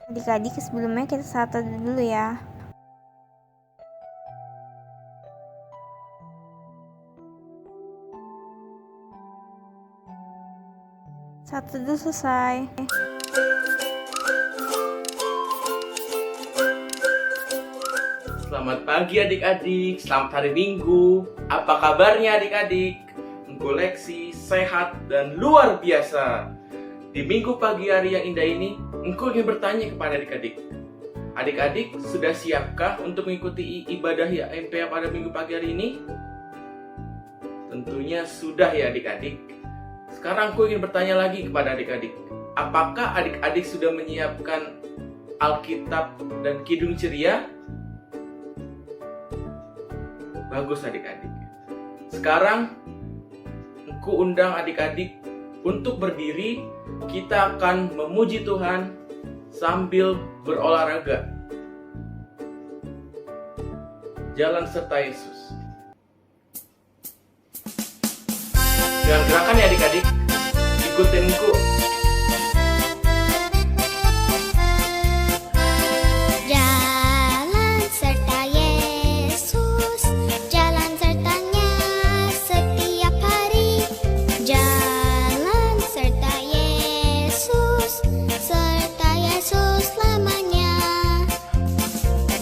Adik-adik, sebelumnya kita sapa dulu ya. Satu dulu selesai. Selamat pagi adik-adik, selamat hari Minggu. Apa kabarnya adik-adik? Engkau Leksi sehat dan luar biasa. Di minggu pagi hari yang indah ini, engkau ingin bertanya kepada adik-adik. Adik-adik, sudah siapkah untuk mengikuti ibadah YMPA pada minggu pagi hari ini? Tentunya sudah ya adik-adik. Sekarang aku ingin bertanya lagi kepada adik-adik. Apakah adik-adik sudah menyiapkan Alkitab dan Kidung Ceria? Bagus adik-adik. Sekarang aku undang adik-adik untuk berdiri. Kita akan memuji Tuhan sambil berolahraga. Jalan serta Yesus. Dengan gerakan ya adik-adik, ikutinku. Jalan serta Yesus, jalan sertanya setiap hari. Jalan serta Yesus selamanya.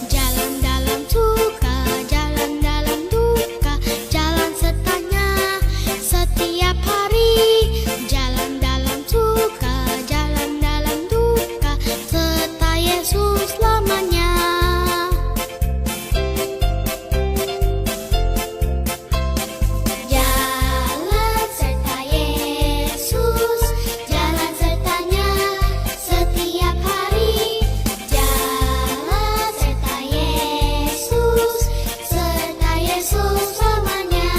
Jalan dalam suka, jalan dalam duka, jalan sertanya setiap hari. Jalan dalam suka, jalan dalam duka, serta Yesus selamanya. Jalan serta Yesus, jalan sertanya setiap hari. Jalan serta Yesus selamanya.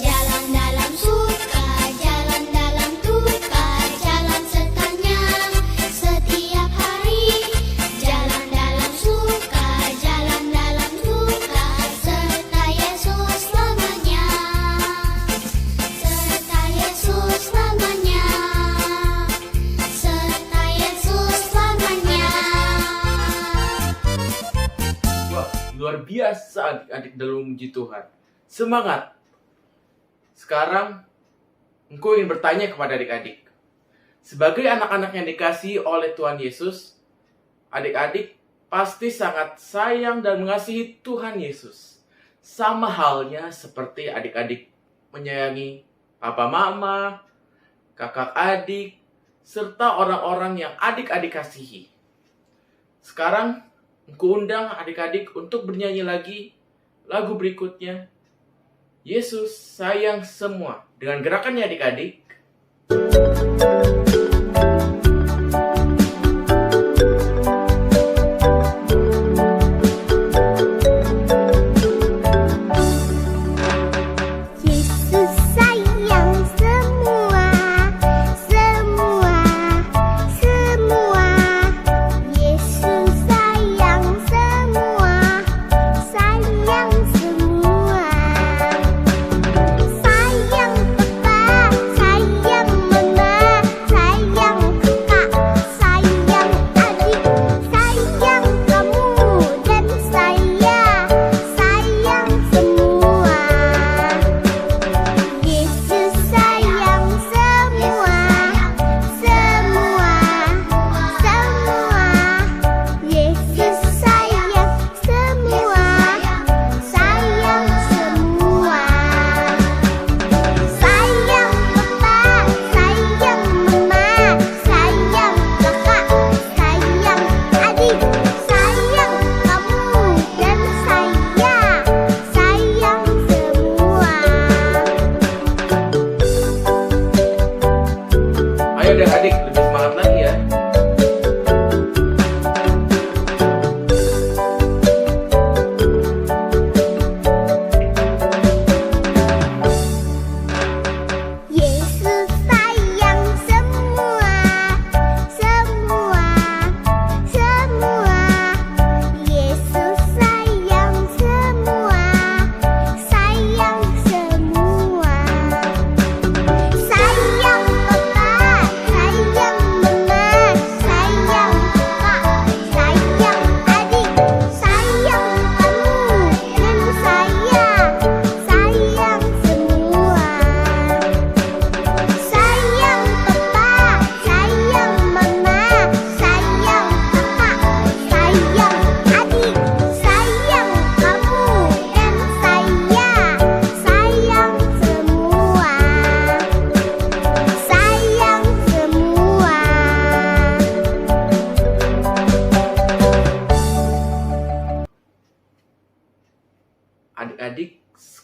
Jalan dalam suka, jalan dalam duka, jalan sertanya setiap hari. Jalan dalam suka, jalan dalam duka, serta Yesus selamanya. Serta Yesus selamanya. Serta Yesus selamanya. Wah, luar biasa adik-adik dalam memuji Tuhan. Semangat! Sekarang, engkau ingin bertanya kepada adik-adik. Sebagai anak-anak yang dikasihi oleh Tuhan Yesus, adik-adik pasti sangat sayang dan mengasihi Tuhan Yesus. Sama halnya seperti adik-adik menyayangi papa mama, kakak adik, serta orang-orang yang adik-adik kasihi. Sekarang, engkau undang adik-adik untuk bernyanyi lagi lagu berikutnya. Yesus sayang semua. Dengan gerakannya adik-adik. Yesus sayang semua, semua, semua. Yesus sayang semua, sayang semua. Sayang papa, sayang mama,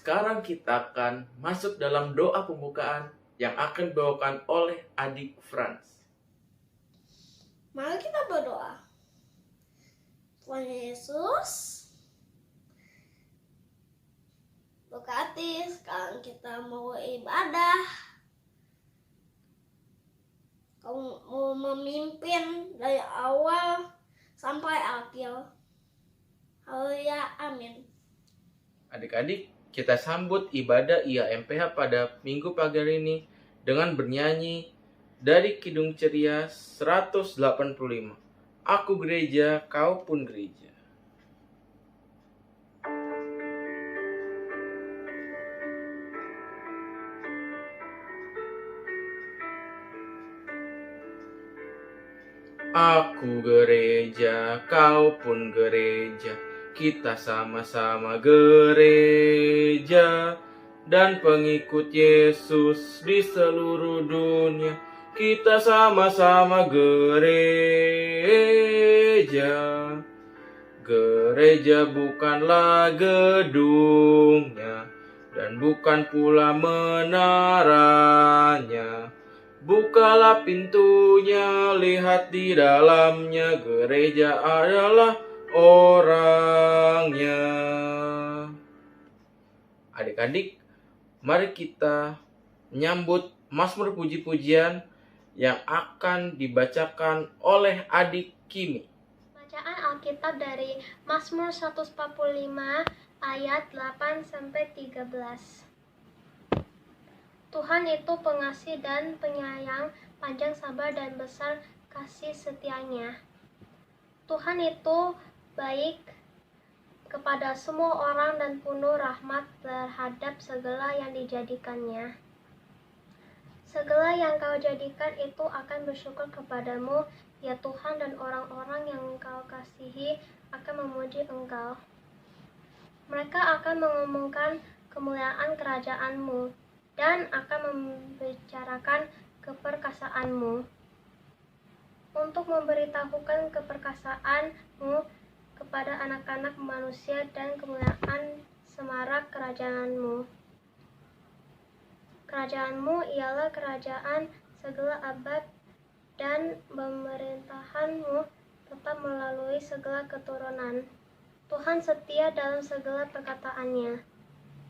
sekarang kita akan masuk dalam doa pembukaan yang akan dibawakan oleh adik Franz. Mari kita berdoa. Tuhan Yesus, berkati sekarang kita mau ibadah. Kau mau memimpin dari awal sampai akhir. Haleluya, amin. Adik-adik, kita sambut ibadah IAMPH pada minggu pagi hari ini dengan bernyanyi dari Kidung Ceria 185. Aku gereja, kau pun gereja. Aku gereja, kau pun gereja. Kita sama-sama gereja dan pengikut Yesus di seluruh dunia. Kita sama-sama gereja. Gereja bukanlah gedungnya dan bukan pula menaranya. Bukalah pintunya, lihat di dalamnya. Gereja adalah orangnya. Adik-adik, mari kita menyambut Mazmur puji-pujian yang akan dibacakan oleh adik Kimi. Bacaan Alkitab dari Mazmur 145 ayat 8-13. Tuhan itu pengasih dan penyayang, panjang sabar dan besar kasih setianya. Tuhan itu baik kepada semua orang dan penuh rahmat terhadap segala yang dijadikannya. Segala yang kau jadikan itu akan bersyukur kepadamu, ya Tuhan, dan orang-orang yang kau kasihi akan memuji Engkau. Mereka akan mengumumkan kemuliaan kerajaan-Mu dan akan membicarakan keperkasaanmu, untuk memberitahukan keperkasaan-Mu kepada anak-anak manusia dan kemuliaan semarak kerajaan-Mu. Kerajaan-Mu ialah kerajaan segala abad dan pemerintahan-Mu tetap melalui segala keturunan. Tuhan setia dalam segala perkataannya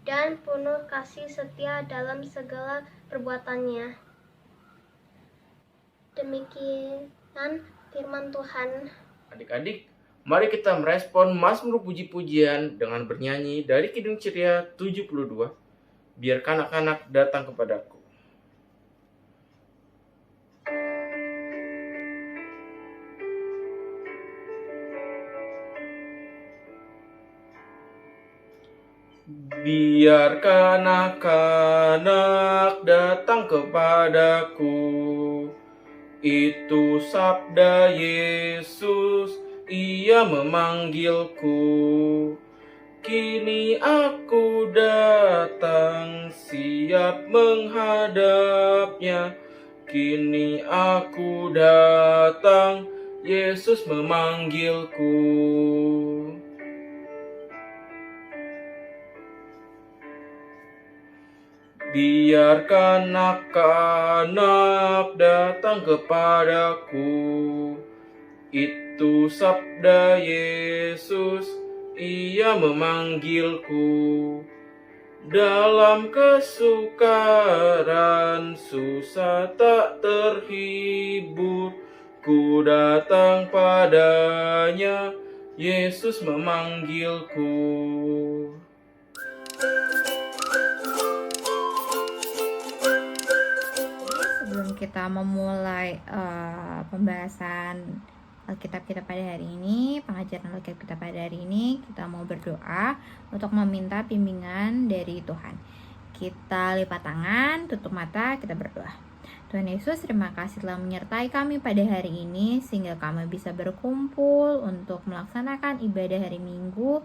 dan penuh kasih setia dalam segala perbuatannya. Demikian firman Tuhan. Adik-adik, mari kita merespon Mazmur puji-pujian dengan bernyanyi dari Kidung Ceria 72. Biarkan anak-anak datang kepadaku. Biarkan anak-anak datang kepadaku. Itu sabda Yesus, Ia memanggilku. Kini aku datang, siap menghadapnya. Kini aku datang, Yesus memanggilku. Biarkan anak-anak datang kepadaku. Itu sabda Yesus, Ia memanggilku. Dalam kesukaran susah tak terhibur, ku datang padanya, Yesus memanggilku. Kita memulai pembahasan Alkitab kita pada hari ini, pengajaran Alkitab kita pada hari ini, kita mau berdoa untuk meminta bimbingan dari Tuhan. Kita lipat tangan, tutup mata, kita berdoa. Tuhan Yesus, terima kasih telah menyertai kami pada hari ini sehingga kami bisa berkumpul untuk melaksanakan ibadah hari Minggu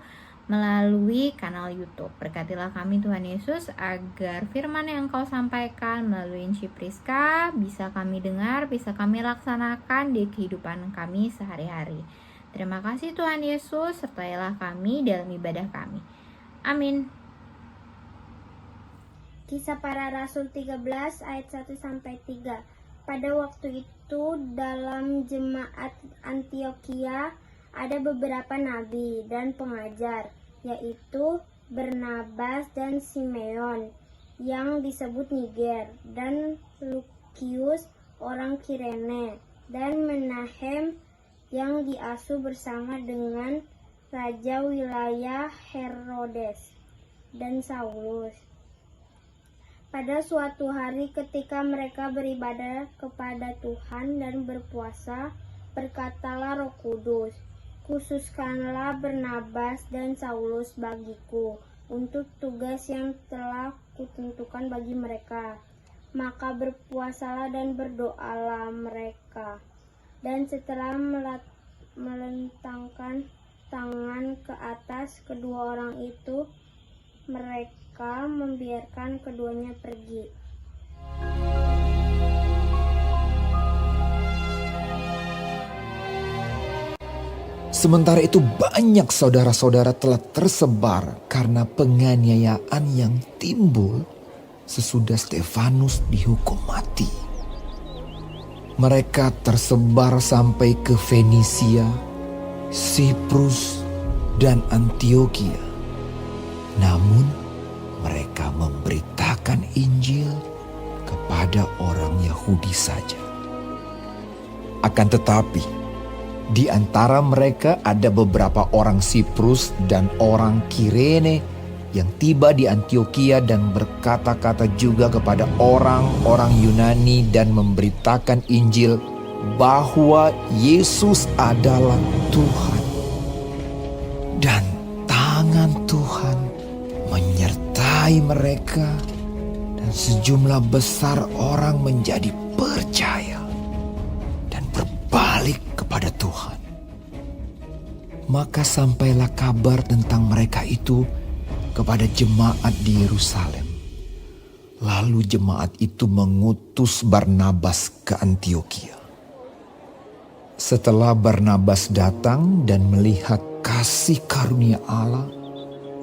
melalui kanal YouTube. Berkatilah kami Tuhan Yesus agar firman yang Engkau sampaikan melalui Inci Priska bisa kami dengar, bisa kami laksanakan di kehidupan kami sehari-hari. Terima kasih Tuhan Yesus, sertailah kami dalam ibadah kami. Amin. Kisah Para Rasul 13 ayat 1-3. Pada waktu itu dalam jemaat Antiokhia ada beberapa nabi dan pengajar, yaitu Barnabas dan Simeon yang disebut Niger, dan Lukius orang Kirene, dan Menahem yang diasuh bersama dengan raja wilayah Herodes, dan Saulus. Pada suatu hari ketika mereka beribadah kepada Tuhan dan berpuasa, berkatalah Roh Kudus, "Khususkanlah Barnabas dan Saulus bagiku untuk tugas yang telah kutentukan bagi mereka." Maka berpuasalah dan berdoalah mereka. Dan setelah melentangkan tangan ke atas kedua orang itu, mereka membiarkan keduanya pergi. Sementara itu banyak saudara-saudara telah tersebar karena penganiayaan yang timbul sesudah Stefanus dihukum mati. Mereka tersebar sampai ke Fenisia, Siprus, dan Antiokhia. Namun mereka memberitakan Injil kepada orang Yahudi saja. Akan tetapi, di antara mereka ada beberapa orang Siprus dan orang Kirene yang tiba di Antiokhia dan berkata-kata juga kepada orang-orang Yunani dan memberitakan Injil bahwa Yesus adalah Tuhan. Dan tangan Tuhan menyertai mereka dan sejumlah besar orang menjadi percaya dan berbalik kepada Tuhan. Maka sampailah kabar tentang mereka itu kepada jemaat di Yerusalem. Lalu jemaat itu mengutus Barnabas ke Antiokhia. Setelah Barnabas datang dan melihat kasih karunia Allah,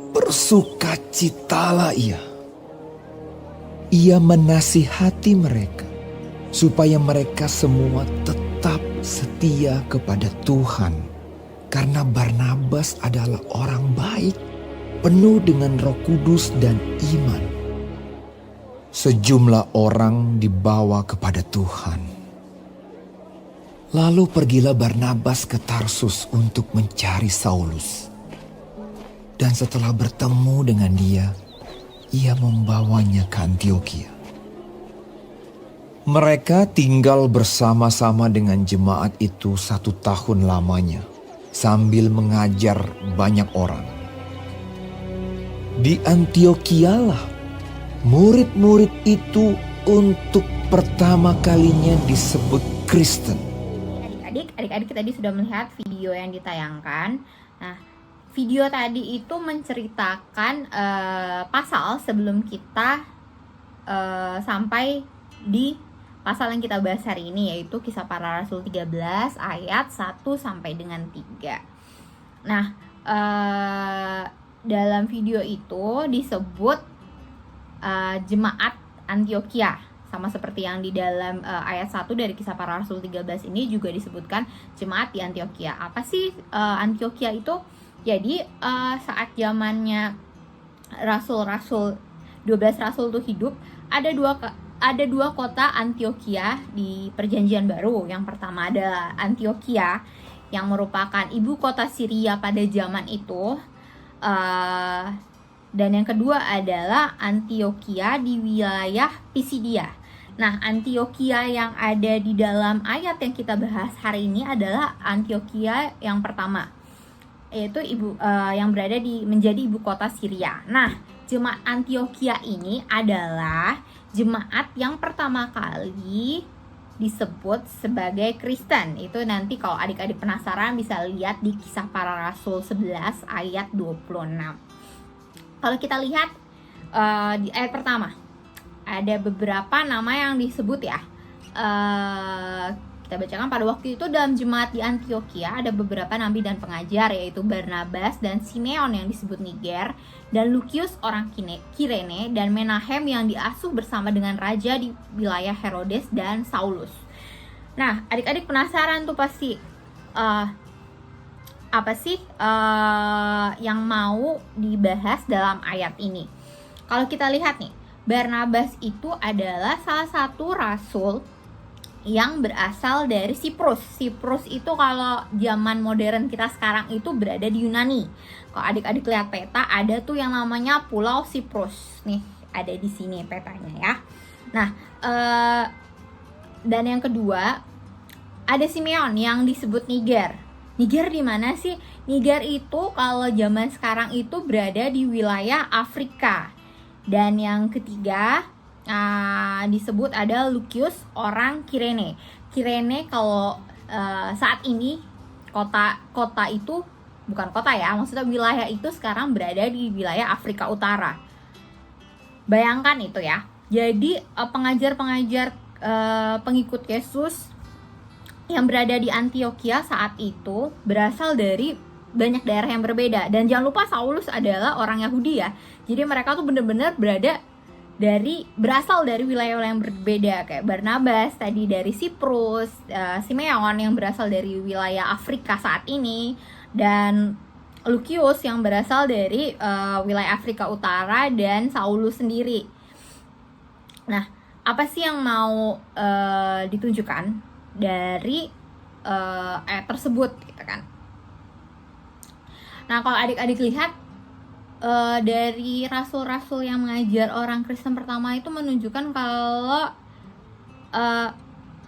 bersukacitalah ia. Ia menasihati mereka supaya mereka semua tetap setia kepada Tuhan, karena Barnabas adalah orang baik, penuh dengan Roh Kudus dan iman. Sejumlah orang dibawa kepada Tuhan. Lalu pergilah Barnabas ke Tarsus untuk mencari Saulus. Dan setelah bertemu dengan dia, ia membawanya ke Antiokhia. Mereka tinggal bersama-sama dengan jemaat itu 1 tahun lamanya, sambil mengajar banyak orang. Di Antiokhia-lah murid-murid itu untuk pertama kalinya disebut Kristen. Adik-adik tadi sudah melihat video yang ditayangkan. Nah, video tadi itu menceritakan pasal sebelum kita sampai di pasal yang kita bahas hari ini, yaitu Kisah Para Rasul 13 ayat 1 sampai dengan 3. Nah, dalam video itu disebut jemaat Antiokhia, sama seperti yang di dalam ayat 1 dari Kisah Para Rasul 13 ini juga disebutkan jemaat di Antiokhia. Apa sih Antiokhia itu? Jadi saat zamannya rasul-rasul 12 rasul itu hidup, ada dua kota Antiokhia di Perjanjian Baru. Yang pertama adalah Antiokhia yang merupakan ibu kota Syria pada zaman itu. Dan yang kedua adalah Antiokhia di wilayah Pisidia. Nah, Antiokhia yang ada di dalam ayat yang kita bahas hari ini adalah Antiokhia yang pertama, yaitu yang berada menjadi ibu kota Syria. Nah, jemaat Antiokhia ini adalah jemaat yang pertama kali disebut sebagai Kristen. Itu nanti kalau adik-adik penasaran bisa lihat di Kisah Para Rasul 11 ayat 26. Kalau kita lihat di ayat pertama, ada beberapa nama yang disebut ya. Kita bacakan, pada waktu itu dalam jemaat di Antioquia ada beberapa nabi dan pengajar, yaitu Barnabas dan Simeon yang disebut Niger, dan Lukius orang Kirene, dan Menahem yang diasuh bersama dengan raja di wilayah Herodes dan Saulus. Nah, adik-adik penasaran tuh pasti apa sih yang mau dibahas dalam ayat ini. Kalau kita lihat nih, Barnabas itu adalah salah satu rasul yang berasal dari Siprus. Siprus itu kalau zaman modern kita sekarang itu berada di Yunani. Kalau adik-adik lihat peta, ada tuh yang namanya Pulau Siprus. Nih, ada di sini petanya ya. Nah, dan yang kedua, ada Simeon yang disebut Niger. Niger di mana sih? Niger itu kalau zaman sekarang itu berada di wilayah Afrika. Dan yang ketiga, disebut ada Lukius orang Kirene. Kirene kalau saat ini kota itu bukan kota ya, maksudnya wilayah itu sekarang berada di wilayah Afrika Utara. Bayangkan itu ya. Jadi pengajar-pengajar pengikut Yesus yang berada di Antioquia saat itu berasal dari banyak daerah yang berbeda. Dan jangan lupa Saulus adalah orang Yahudi ya. Jadi mereka tuh benar-benar berasal dari wilayah-wilayah yang berbeda, kayak Barnabas tadi dari Siprus, Simeon yang berasal dari wilayah Afrika saat ini, dan Lukius yang berasal dari wilayah Afrika Utara, dan Saulus sendiri. Nah, apa sih yang mau ditunjukkan dari ayat tersebut gitu kan? Nah, kalau adik-adik lihat dari rasul-rasul yang mengajar orang Kristen pertama itu menunjukkan kalau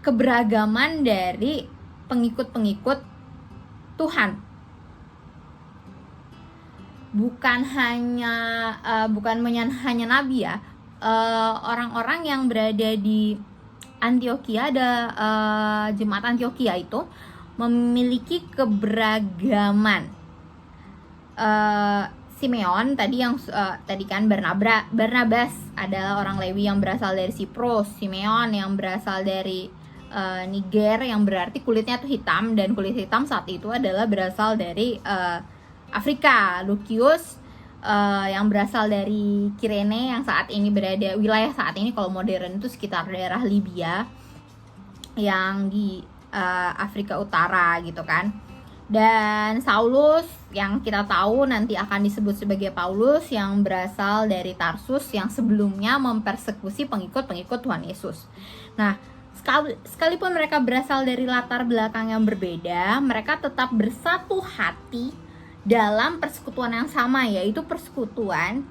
keberagaman dari pengikut-pengikut Tuhan. Bukan hanya nabi ya. Orang-orang yang berada di Antioquia, ada jemaat Antioquia itu memiliki keberagaman. Simeon tadi kan Barnabas adalah orang Lewi yang berasal dari Siprus. Simeon yang berasal dari Niger, yang berarti kulitnya tuh hitam, dan kulit hitam saat itu adalah berasal dari Afrika. Lukius yang berasal dari Kirene, yang saat ini wilayah saat ini kalau modern itu sekitar daerah Libya yang di Afrika Utara gitu kan. Dan Saulus yang kita tahu nanti akan disebut sebagai Paulus, yang berasal dari Tarsus, yang sebelumnya mempersekusi pengikut-pengikut Tuhan Yesus. Nah, sekalipun mereka berasal dari latar belakang yang berbeda, mereka tetap bersatu hati dalam persekutuan yang sama, yaitu persekutuan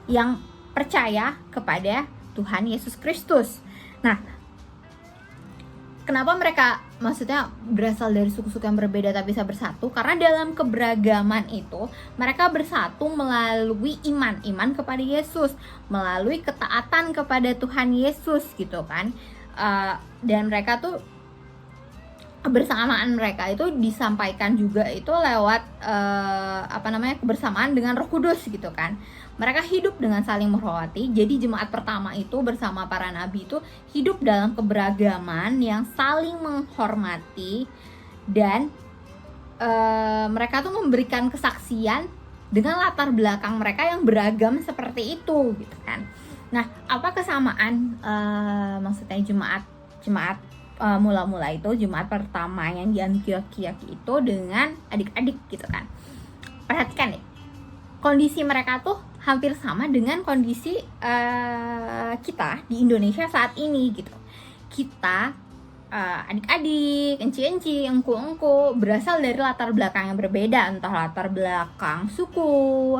yang percaya kepada Tuhan Yesus Kristus. Nah, kenapa mereka maksudnya berasal dari suku-suku yang berbeda tapi bisa bersatu? Karena dalam keberagaman itu mereka bersatu melalui iman kepada Yesus, melalui ketaatan kepada Tuhan Yesus gitu kan. Dan mereka tuh kebersamaan mereka itu disampaikan juga itu lewat kebersamaan dengan Roh Kudus gitu kan. Mereka hidup dengan saling menghormati. Jadi jemaat pertama itu bersama para nabi itu hidup dalam keberagaman yang saling menghormati, dan mereka tuh memberikan kesaksian dengan latar belakang mereka yang beragam seperti itu gitu kan. Nah, apa kesamaan maksudnya jemaat mula-mula itu, jemaat pertama yang di Antioquia itu dengan adik-adik gitu kan? Perhatikan nih, kondisi mereka tuh hampir sama dengan kondisi kita di Indonesia saat ini gitu. Kita adik-adik, enci-enci, engku-engku berasal dari latar belakang yang berbeda, entah latar belakang suku,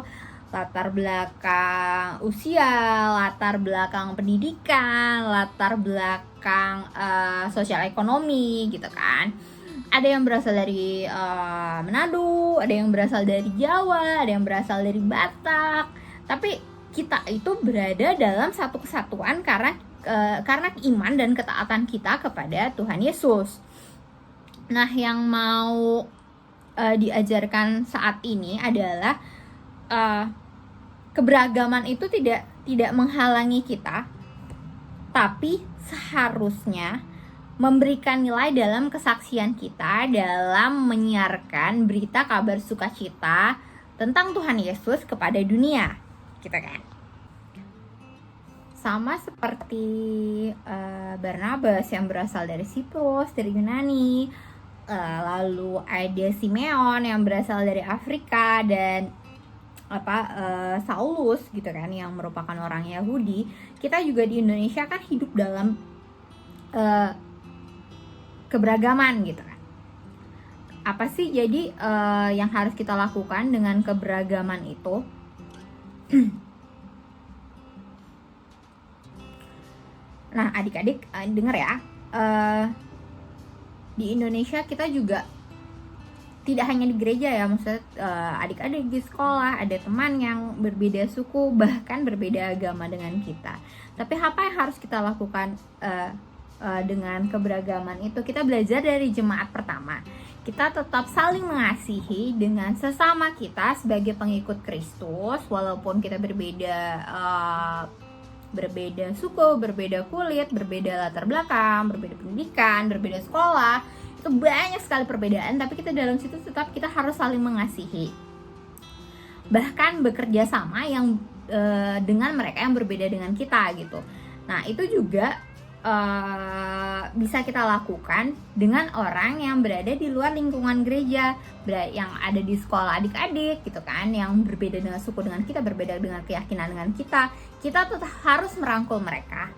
latar belakang usia, latar belakang pendidikan, latar belakang sosial ekonomi gitu kan. Ada yang berasal dari Manado, ada yang berasal dari Jawa, ada yang berasal dari Batak. Tapi kita itu berada dalam satu kesatuan karena iman dan ketaatan kita kepada Tuhan Yesus. Nah, yang mau diajarkan saat ini adalah keberagaman itu tidak menghalangi kita, tapi seharusnya memberikan nilai dalam kesaksian kita dalam menyiarkan berita kabar sukacita tentang Tuhan Yesus kepada dunia, gitu kan. Sama seperti Barnabas yang berasal dari Siprus, dari Yunani, lalu ada Simeon yang berasal dari Afrika, dan Saulus gitu kan yang merupakan orang Yahudi. Kita juga di Indonesia kan hidup dalam keberagaman gitu kan. Apa sih jadi yang harus kita lakukan dengan keberagaman itu? Nah, adik-adik dengar ya, di Indonesia kita juga tidak hanya di gereja ya, maksudnya adik-adik di sekolah ada teman yang berbeda suku, bahkan berbeda agama dengan kita. Tapi apa yang harus kita lakukan dengan keberagaman itu? Kita belajar dari jemaat pertama. Kita tetap saling mengasihi dengan sesama kita sebagai pengikut Kristus, walaupun kita berbeda suku, berbeda kulit, berbeda latar belakang, berbeda pendidikan, berbeda sekolah. Itu banyak sekali perbedaan, tapi kita dalam situ tetap kita harus saling mengasihi. Bahkan bekerja sama yang dengan mereka yang berbeda dengan kita gitu. Nah, itu juga bisa kita lakukan dengan orang yang berada di luar lingkungan gereja, yang ada di sekolah adik-adik gitu kan, yang berbeda dengan suku dengan kita, berbeda dengan keyakinan dengan kita. Kita tetap harus merangkul mereka.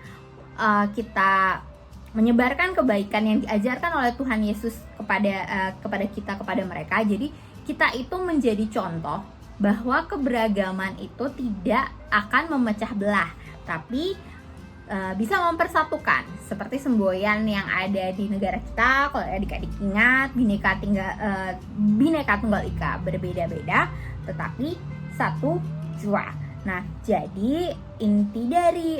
Kita menyebarkan kebaikan yang diajarkan oleh Tuhan Yesus kepada kita, kepada mereka. Jadi kita itu menjadi contoh bahwa keberagaman itu tidak akan memecah belah, tapi bisa mempersatukan. Seperti semboyan yang ada di negara kita, kalau adik-adik ingat, Bhinneka Tunggal Ika, berbeda-beda tetapi satu jiwa. Nah, jadi inti dari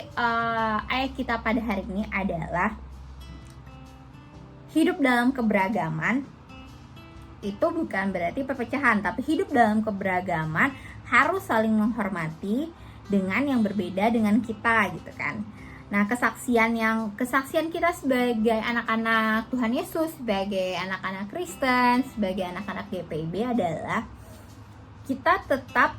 ayat kita pada hari ini adalah hidup dalam keberagaman itu bukan berarti perpecahan, tapi hidup dalam keberagaman harus saling menghormati dengan yang berbeda dengan kita gitu kan. Nah, kesaksian kita sebagai anak-anak Tuhan Yesus, sebagai anak-anak Kristen, sebagai anak-anak GPIB adalah kita tetap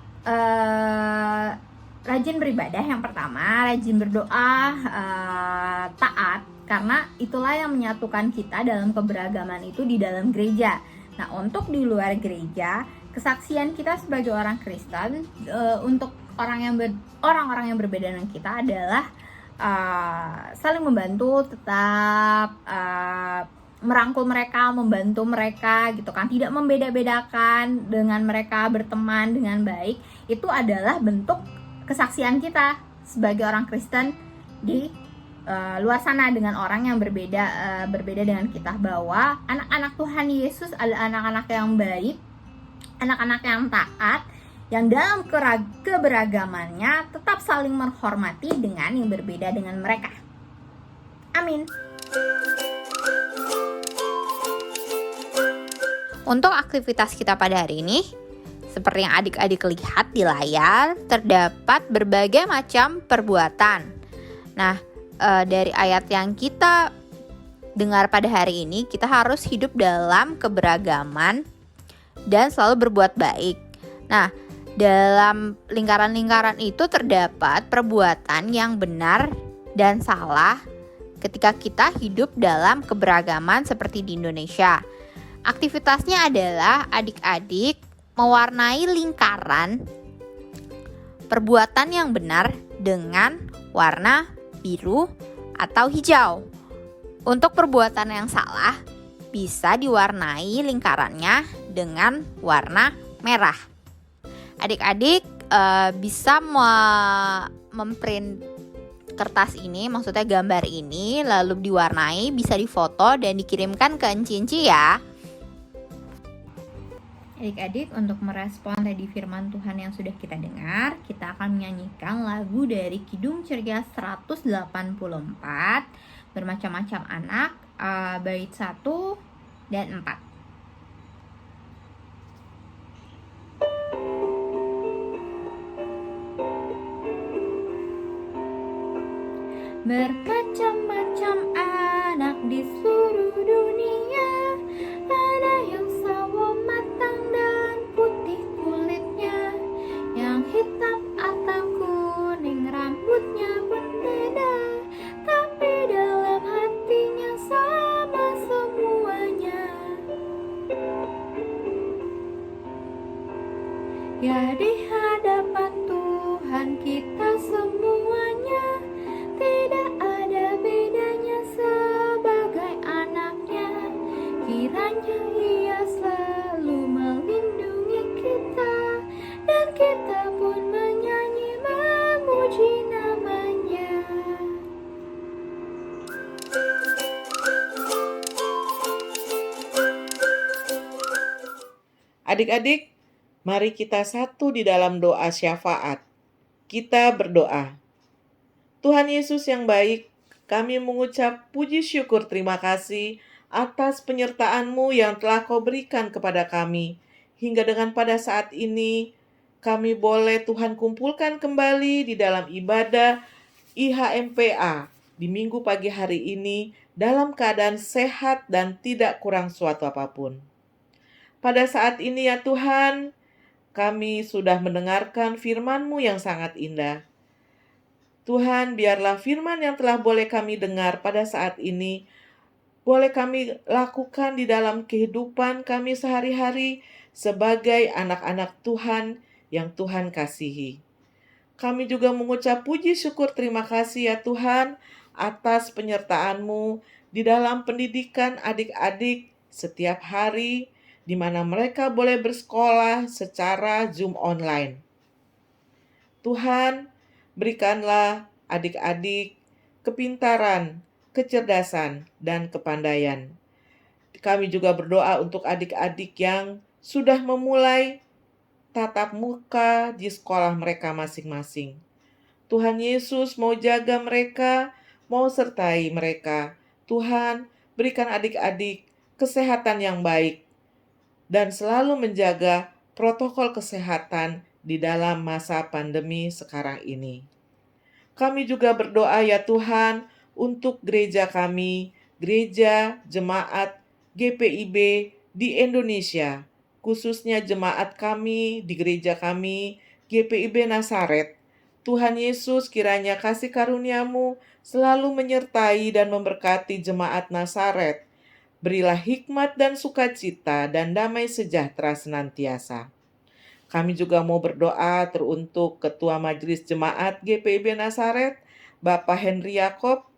rajin beribadah yang pertama, rajin berdoa, taat, karena itulah yang menyatukan kita dalam keberagaman itu di dalam gereja. Nah, untuk di luar gereja, kesaksian kita sebagai orang Kristen untuk orang-orang yang berbeda dengan kita adalah saling membantu, tetap merangkul mereka, membantu mereka gitu kan, tidak membeda-bedakan, dengan mereka berteman dengan baik. Itu adalah bentuk kesaksian kita sebagai orang Kristen di luar sana dengan orang yang berbeda dengan kita, bahwa anak-anak Tuhan Yesus adalah anak-anak yang baik, anak-anak yang taat, yang dalam keberagamannya tetap saling menghormati dengan yang berbeda dengan mereka. Amin. Untuk aktivitas kita pada hari ini, seperti yang adik-adik lihat di layar, terdapat berbagai macam perbuatan. Nah, dari ayat yang kita dengar pada hari ini, kita harus hidup dalam keberagaman dan selalu berbuat baik. Nah, dalam lingkaran-lingkaran itu terdapat perbuatan yang benar dan salah ketika kita hidup dalam keberagaman seperti di Indonesia. Aktivitasnya adalah adik-adik mewarnai lingkaran perbuatan yang benar dengan warna biru atau hijau. Untuk perbuatan yang salah bisa diwarnai lingkarannya dengan warna merah. Adik-adik bisa memprint kertas ini, maksudnya gambar ini, lalu diwarnai, bisa difoto dan dikirimkan ke Enci ya. Adik-adik, untuk merespon tadi firman Tuhan yang sudah kita dengar, kita akan menyanyikan lagu dari Kidung Ceria 184, Bermacam-macam anak, bait 1 dan 4. Bermacam-macam anak Di seluruh dunia ada yang sawo matang dan putih kulitnya, yang hitam atau kuning rambutnya pun beda, tapi dalam hatinya sama semuanya. Ya, di hadapan Tuhan kita semuanya tidak ada bedanya sebagai anaknya. Kiranya Ia selalu melindungi kita, dan kita pun menyanyi memuji namanya. Adik-adik, mari kita satu di dalam doa syafaat. Kita berdoa. Tuhan Yesus yang baik, kami mengucap puji syukur terima kasih atas penyertaan-Mu yang telah Kau berikan kepada kami. Hingga dengan pada saat ini, kami boleh Tuhan kumpulkan kembali di dalam ibadah IHMPA di minggu pagi hari ini dalam keadaan sehat dan tidak kurang suatu apapun. Pada saat ini ya Tuhan, kami sudah mendengarkan firman-Mu yang sangat indah. Tuhan, biarlah firman yang telah boleh kami dengar pada saat ini, boleh kami lakukan di dalam kehidupan kami sehari-hari sebagai anak-anak Tuhan yang Tuhan kasihi. Kami juga mengucap puji syukur terima kasih ya Tuhan atas penyertaan-Mu di dalam pendidikan adik-adik setiap hari, di mana mereka boleh bersekolah secara Zoom online. Tuhan, berikanlah adik-adik kepintaran, kecerdasan, dan kepandaian. Kami juga berdoa untuk adik-adik yang sudah memulai tatap muka di sekolah mereka masing-masing. Tuhan Yesus mau jaga mereka, mau sertai mereka. Tuhan, berikan adik-adik kesehatan yang baik, dan selalu menjaga protokol kesehatan di dalam masa pandemi sekarang ini. Kami juga berdoa ya Tuhan untuk gereja kami, gereja jemaat GPIB di Indonesia, khususnya jemaat kami di gereja kami, GPIB Nazaret. Tuhan Yesus, kiranya kasih karunia-Mu selalu menyertai dan memberkati jemaat Nazaret. Berilah hikmat dan sukacita dan damai sejahtera senantiasa. Kami juga mau berdoa teruntuk Ketua Majelis Jemaat GPIB Nazaret, Bapak Henry Yakob.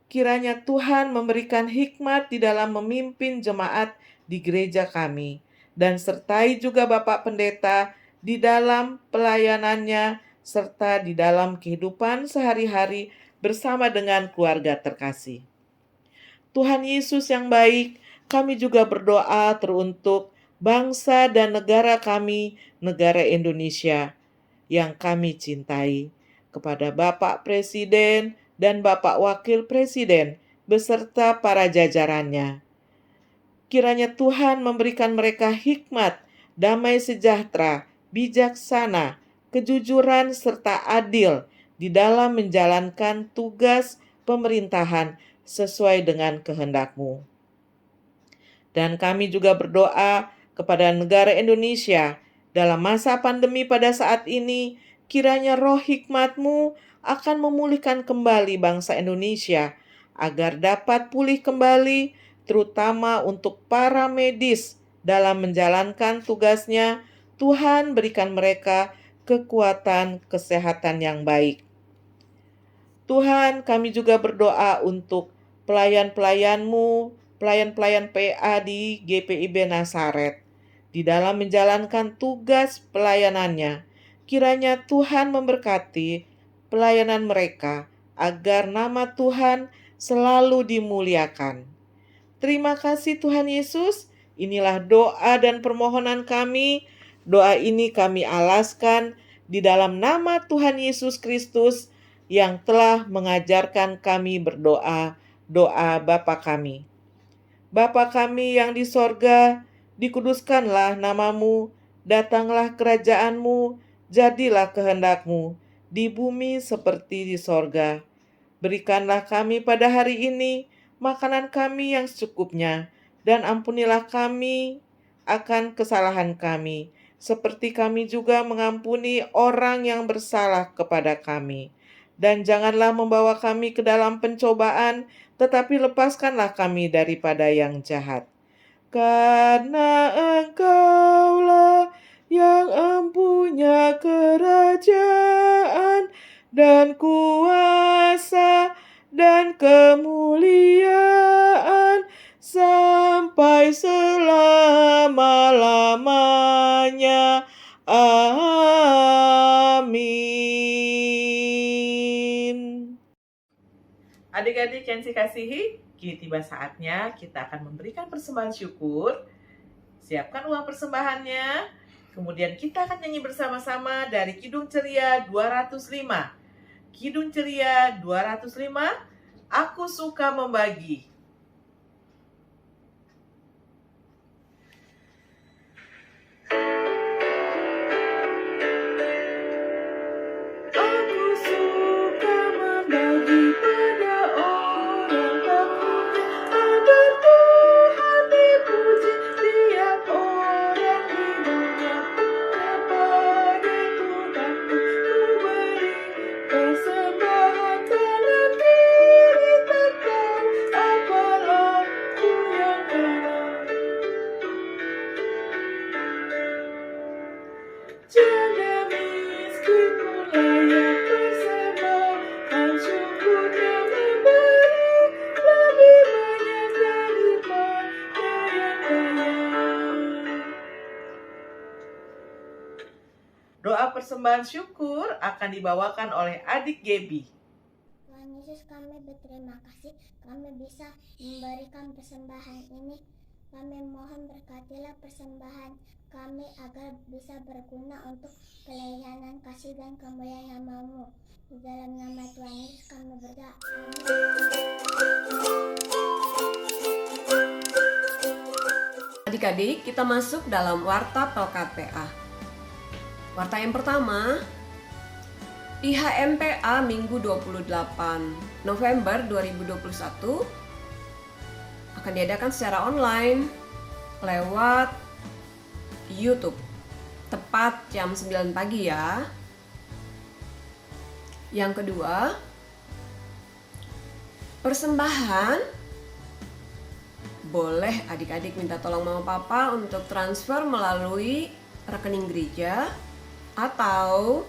Kiranya Tuhan memberikan hikmat di dalam memimpin jemaat di gereja kami, dan sertai juga Bapak Pendeta di dalam pelayanannya, serta di dalam kehidupan sehari-hari bersama dengan keluarga terkasih. Tuhan Yesus yang baik, kami juga berdoa teruntuk bangsa dan negara kami, negara Indonesia yang kami cintai, kepada Bapak Presiden dan Bapak Wakil Presiden beserta para jajarannya. Kiranya Tuhan memberikan mereka hikmat, damai sejahtera, bijaksana, kejujuran, serta adil di dalam menjalankan tugas pemerintahan sesuai dengan kehendak-Mu. Dan kami juga berdoa kepada negara Indonesia dalam masa pandemi pada saat ini, kiranya roh hikmat-Mu akan memulihkan kembali bangsa Indonesia agar dapat pulih kembali, terutama untuk para medis dalam menjalankan tugasnya. Tuhan, berikan mereka kekuatan kesehatan yang baik. Tuhan, kami juga berdoa untuk pelayan-pelayan-Mu, pelayan-pelayan PA di GPIB Nazaret, di dalam menjalankan tugas pelayanannya. Kiranya Tuhan memberkati pelayanan mereka, agar nama Tuhan selalu dimuliakan. Terima kasih Tuhan Yesus, inilah doa dan permohonan kami. Doa ini kami alaskan di dalam nama Tuhan Yesus Kristus yang telah mengajarkan kami berdoa, doa Bapa kami. Bapa kami yang di sorga, dikuduskanlah nama-Mu, datanglah kerajaan-Mu, jadilah kehendak-Mu, di bumi seperti di sorga. Berikanlah kami pada hari ini makanan kami yang secukupnya, dan ampunilah kami akan kesalahan kami, seperti kami juga mengampuni orang yang bersalah kepada kami. Dan janganlah membawa kami ke dalam pencobaan, tetapi lepaskanlah kami daripada yang jahat. Karena Engkaulah yang empunya kerajaan dan kuasa dan kemuliaan sampai selama-lamanya. Amin. Adik-adik yang dikasihi, kini tiba saatnya kita akan memberikan persembahan syukur. Siapkan uang persembahannya. Kemudian kita akan nyanyi bersama-sama dari Kidung Ceria 205. Kidung Ceria 205, Aku Suka Membagi. Aku suka membagi pada orang tak punya, agar Tuhan dipuji tiap orang di dunia. Kepada Tuhanku ku beri persembahan, tangan diri tak tahu apa laku yang benar. Jaga miskin pun layak persembahan syukurnya, memberi lebih banyak daripada yang kaya. Doa persembahan syukur akan dibawakan oleh adik Gaby. Tuhan Yesus, kami berterima kasih kami bisa memberikan persembahan ini. Kami mohon berkatilah persembahan kami agar bisa berguna untuk pelayanan kasih dan kemuliaan nama-Mu. Di dalam nama Tuhan Yesus kami berdoa. Amin. Adik-adik, kita masuk dalam Warta Pelkat PA. Warta yang pertama, IHMPA Minggu 28 November 2021 akan diadakan secara online lewat YouTube, tepat jam 9 pagi ya. Yang kedua, persembahan boleh adik-adik minta tolong mama papa untuk transfer melalui rekening gereja, atau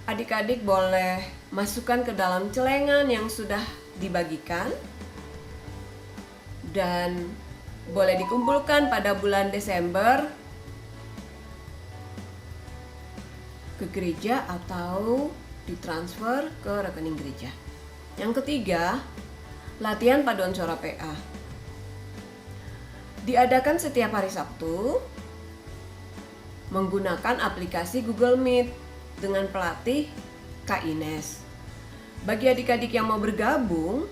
adik-adik boleh masukkan ke dalam celengan yang sudah dibagikan dan boleh dikumpulkan pada bulan Desember ke gereja atau ditransfer ke rekening gereja. Yang ketiga, latihan paduan suara PA diadakan setiap hari Sabtu menggunakan aplikasi Google Meet dengan pelatih Kak Ines. Bagi adik-adik yang mau bergabung,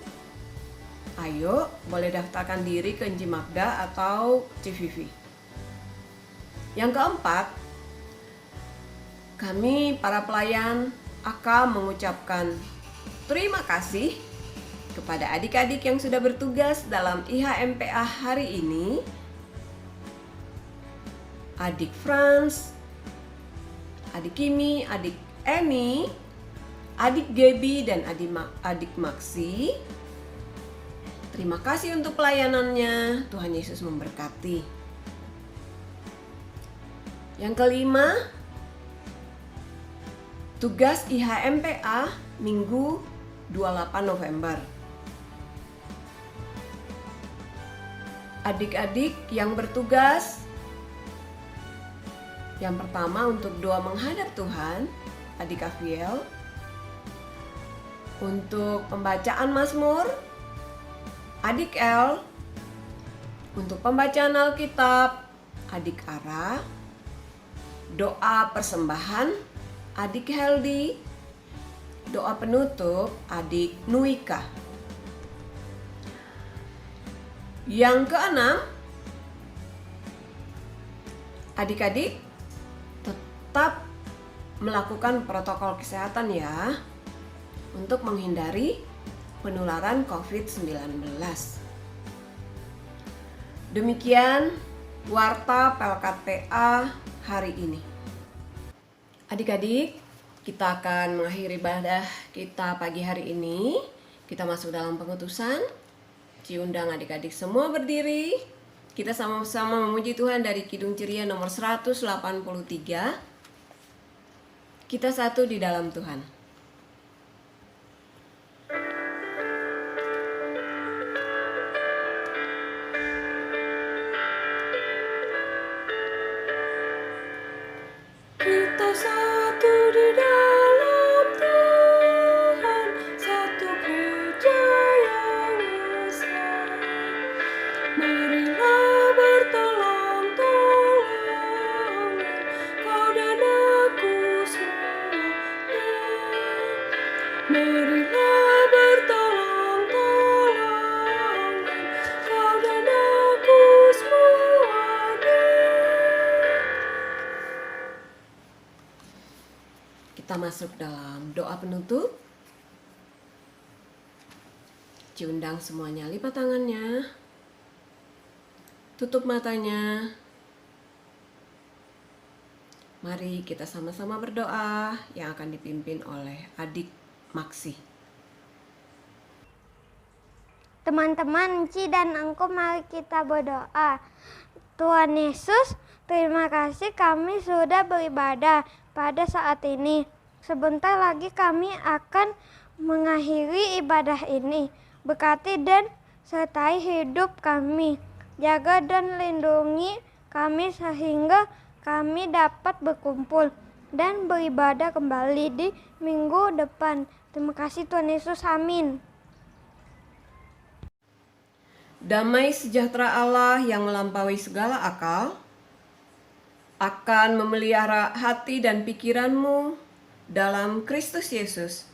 ayo boleh daftarkan diri ke Inji Magda atau CVV. Yang keempat, kami para pelayan akan mengucapkan terima kasih kepada adik-adik yang sudah bertugas dalam IHMPA hari ini. Adik Franz, adik Kimi, adik Emi, adik Gaby, dan adik Maxi. Terima kasih untuk pelayanannya. Tuhan Yesus memberkati. Yang kelima, tugas IHMPA Minggu 28 November. Adik-adik yang bertugas, yang pertama untuk doa menghadap Tuhan, adik Afiel. Untuk pembacaan Mazmur, adik El. Untuk pembacaan Alkitab, adik Ara. Doa persembahan, adik Heldi. Doa penutup, adik Nuika. Yang keenam, adik-adik tetap melakukan protokol kesehatan ya, untuk menghindari penularan COVID-19. Demikian Warta PLKTA hari ini. Adik-adik, kita akan mengakhiri ibadah kita pagi hari ini. Kita masuk dalam pengutusan. Ciundang adik-adik semua berdiri. Kita sama-sama memuji Tuhan dari Kidung Ceria nomor 183. Kita satu di dalam Tuhan. Kita satu di dalam Tuhan, satu gereja yang besar. Marilah bertolong-tolongan, kau dan aku semuanya. Marilah bertolong-tolongan, kau dan aku semuanya. Kita masuk dalam doa penutup. Ciundang semuanya, lipat tangannya. Tutup matanya. Mari kita sama-sama berdoa yang akan dipimpin oleh adik Maksi. Teman-teman, Ci dan Engku, mari kita berdoa. Tuhan Yesus, terima kasih kami sudah beribadah pada saat ini. Sebentar lagi kami akan mengakhiri ibadah ini. Berkati dan sertai hidup kami. Jaga dan lindungi kami sehingga kami dapat berkumpul dan beribadah kembali di minggu depan. Terima kasih Tuhan Yesus, amin. Damai sejahtera Allah yang melampaui segala akal akan memelihara hati dan pikiranmu dalam Kristus Yesus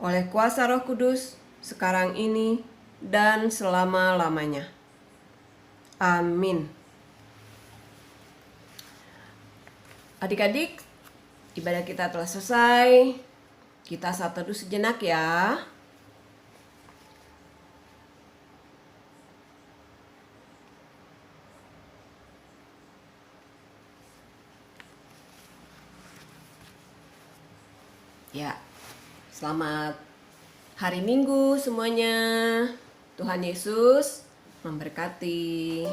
oleh kuasa Roh Kudus sekarang ini dan selama-lamanya. Amin. Adik-adik, ibadah kita telah selesai. Kita saat teduh sejenak ya. Ya, selamat hari Minggu semuanya. Tuhan Yesus memberkati.